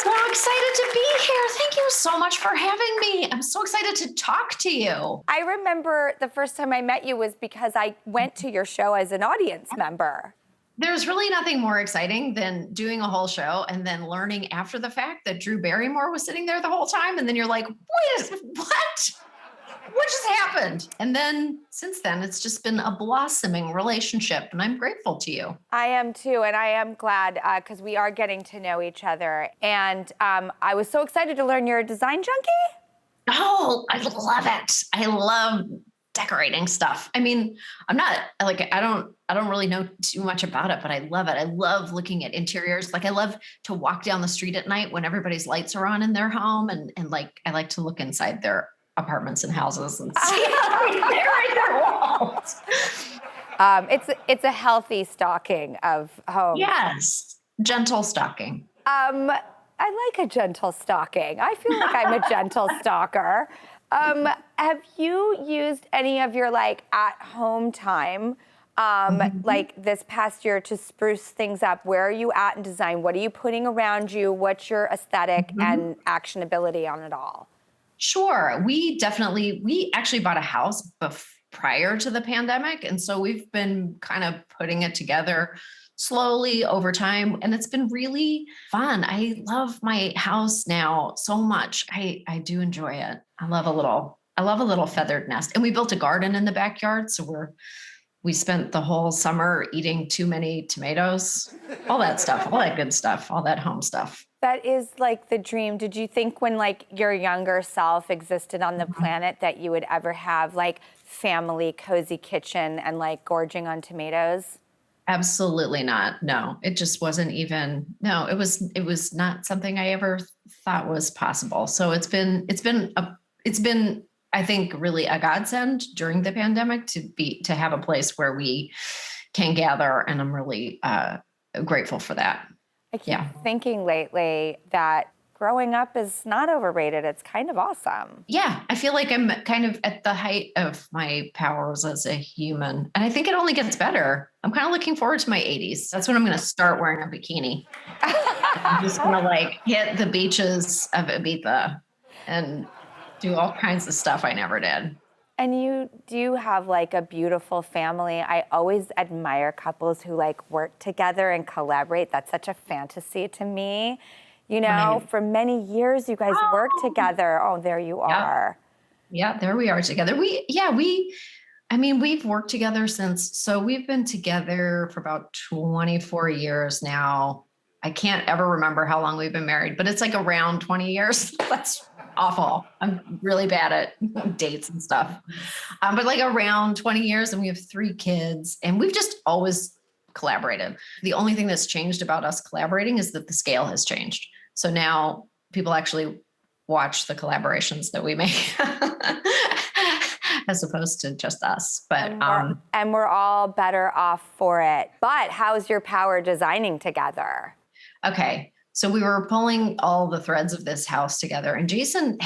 so excited to be here. Thank you so much for having me. I'm so excited to talk to you. I remember the first time I met you was because I went to your show as an audience member. There's really nothing more exciting than doing a whole show and then learning after the fact that Drew Barrymore was sitting there the whole time. And then you're like, what? What just happened? And then since then, it's just been a blossoming relationship. And I'm grateful to you. I am too. And I am glad because we are getting to know each other. And I was so excited to learn you're a design junkie. Oh, I love it. I love decorating stuff. I mean, I'm not like, I don't really know too much about it, but I love it. I love looking at interiors. Like I love to walk down the street at night when everybody's lights are on in their home. And like, I like to look inside their apartments and houses and see how they decorate their walls. It's a healthy stalking of home. Yes. Gentle stalking. I like a gentle stalking. I feel like I'm a gentle stalker. Have you used any of your like at home time, like this past year to spruce things up? Where are you at in design? What are you putting around you? What's your aesthetic and actionability on it all? Sure. We actually bought a house prior to the pandemic. And so we've been kind of putting it together slowly over time. And it's been really fun. I love my house now so much. I do enjoy it. I love a little feathered nest. And we built a garden in the backyard. So we spent the whole summer eating too many tomatoes, all that stuff, all that good stuff, all that home stuff. That is like the dream. Did you think when like your younger self existed on the planet that you would ever have like family, cozy kitchen and like gorging on tomatoes? Absolutely not. No, it just wasn't even, no, it was not something I ever thought was possible. So it's been, I think really a godsend during the pandemic to have a place where we can gather. And I'm really grateful for that. I keep thinking lately that growing up is not overrated. It's kind of awesome. Yeah, I feel like I'm kind of at the height of my powers as a human. And I think it only gets better. I'm kind of looking forward to my 80s. That's when I'm going to start wearing a bikini. I'm just going to like hit the beaches of Ibiza and do all kinds of stuff I never did. And you do have like a beautiful family. I always admire couples who like work together and collaborate. That's such a fantasy to me. You know, for many years, you guys worked together. Oh, there you are. Yeah, there we are together. We've worked together so we've been together for about 24 years now. I can't ever remember how long we've been married, but it's like around 20 years. That's awful. I'm really bad at dates and stuff. But like around 20 years, and we have 3 kids, and we've just always collaborated. The only thing that's changed about us collaborating is that the scale has changed. So now people actually watch the collaborations that we make as opposed to just us. But and we're all better off for it. But how's your power designing together? Okay. So we were pulling all the threads of this house together, and Jason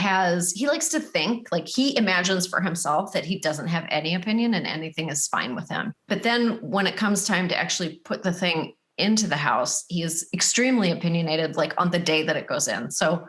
he likes to think, like he imagines for himself that he doesn't have any opinion and anything is fine with him. But then when it comes time to actually put the thing into the house, he is extremely opinionated, like on the day that it goes in. So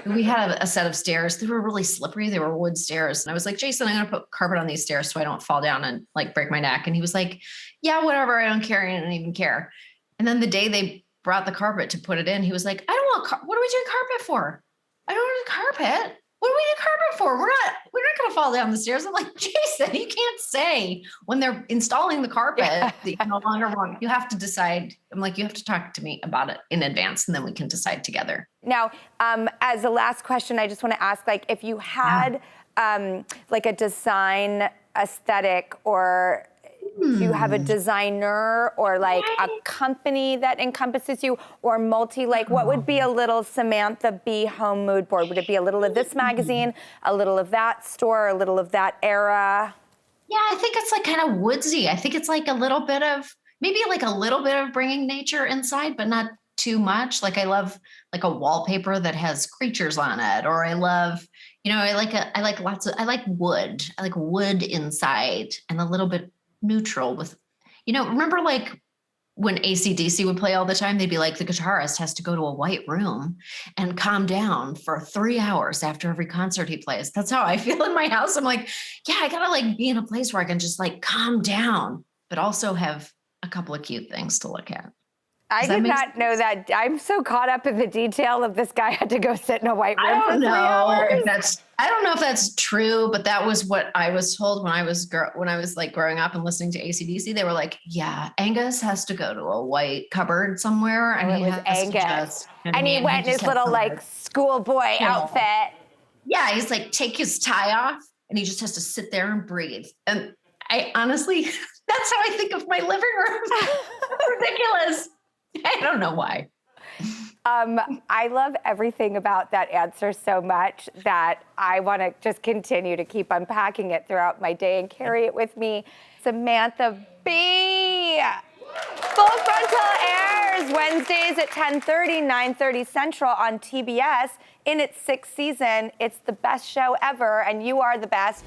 we had a set of stairs. They were really slippery. They were wood stairs. And I was like, Jason, I'm going to put carpet on these stairs so I don't fall down and like break my neck. And he was like, yeah, whatever. I don't care. I don't even care. And then the day they brought the carpet to put it in, he was like, I don't want, what are we doing carpet for? I don't want carpet. What do we need carpet for? We're not going to fall down the stairs. I'm like, Jason, you can't say when they're installing the carpet that you no longer want. You have to decide. I'm like, you have to talk to me about it in advance, and then we can decide together. Now, as a last question, I just want to ask, like, if you had like a design aesthetic, or do you have a designer or like a company that encompasses you, or like what would be a little Samantha Bee home mood board? Would it be a little of this magazine, a little of that store, a little of that era? Yeah, I think it's like kind of woodsy. I think it's like a little bit of bringing nature inside, but not too much. Like I love like a wallpaper that has creatures on it, or I love, I like wood. I like wood inside and a little bit neutral with, remember like when AC/DC would play all the time, they'd be like, the guitarist has to go to a white room and calm down for 3 hours after every concert he plays. That's how I feel in my house. I'm like, yeah, I gotta like be in a place where I can just like calm down, but also have a couple of cute things to look at. I did not know that. I'm so caught up in the detail of this guy had to go sit in a white room for 3 hours. I don't know if that's true, but that was what I was told when I was like growing up and listening to AC/DC. They were like, "Yeah, Angus has to go to a white cupboard somewhere, and it was Angus, and he went in his little like schoolboy outfit. Yeah, he's like take his tie off, and he just has to sit there and breathe. And I honestly, that's how I think of my living room. It's ridiculous. I don't know why. I love everything about that answer so much that I want to just continue to keep unpacking it throughout my day and carry it with me. Samantha Bee. Full Frontal airs Wednesdays at 10:30, 9:30 Central on TBS. In its 6th season, it's the best show ever, and you are the best.